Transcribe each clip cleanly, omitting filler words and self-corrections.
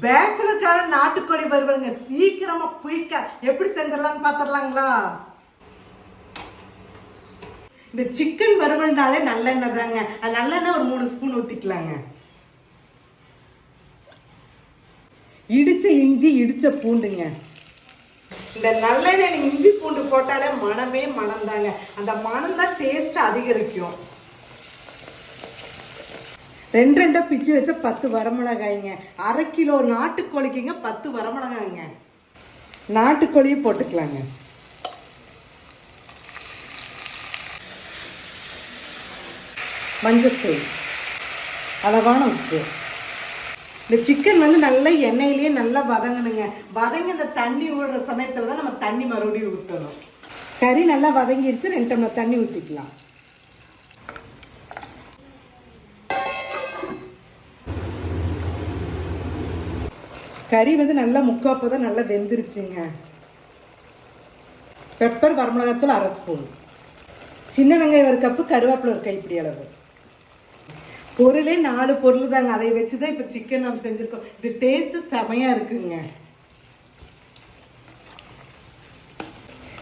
பேச்சுலருக்கான நாட்டுக்கோழி வறுவலுங்க. சீக்கிரமா குயிக்கா எப்படி செஞ்சிடலாம்னு பாத்திரலாங்களா? இந்த சிக்கன் வறுவல்னாலே நல்லெண்ணெய் தாங்க. அது நல்லெண்ணெய் ஒரு 3 ஸ்பூன் ஊத்திக்கலாங்க. இடிச்ச இஞ்சி, இடிச்ச பூண்டுங்க. இந்த நல்லெண்ணெய் இஞ்சி பூண்டு போட்டாலே மனமே மனம் தாங்க. அந்த மனம் தான் டேஸ்ட் அதிகரிக்கும். 2 பிச்சு வச்ச 10 வரமிளகாய்ங்க. 1/2 கிலோ நாட்டுக்கோழிக்குங்க 10 வரமிளகாய்ங்க. நாட்டுக்கோழியை போட்டுக்கலாங்க. மஞ்சத்தூள், அளவான உப்பு. இந்த சிக்கன் நல்லா எண்ணெயிலேயே நல்லா வதங்கணுங்க. வதங்கி இந்த தண்ணி விடுற சமயத்தில் தான் நம்ம தண்ணி மறுபடியும் ஊற்றணும். கறி நல்லா வதங்கிருச்சு. 2 டம்ளர் தண்ணி ஊற்றிக்கலாம். கறி நல்லா முக்காப்பதான் நல்லா வெந்துருச்சுங்க. பெப்பர், வரமிளகாத்தூள் 1/2 ஸ்பூன், சின்ன வெங்காயம் 1 கப்பு, கருவேப்பிலை 1 கைப்பிடி அளவு. பொருளே 4 பொருள் தாங்க. அதை வச்சுதான் இப்ப சிக்கன் நம்ம செஞ்சிருக்கோம். இது டேஸ்ட் செமையா இருக்குங்க.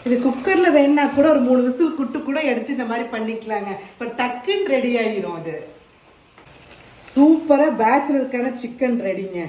இது குக்கர்ல வேணா கூட ஒரு 3 விசில் குட்டு கூட எடுத்து இந்த மாதிரி பண்ணிக்கலாங்க. இப்ப டக்குன்னு ரெடி ஆகிரும். அது சூப்பரா பேச்சுலருக்கான சிக்கன் ரெடிங்க.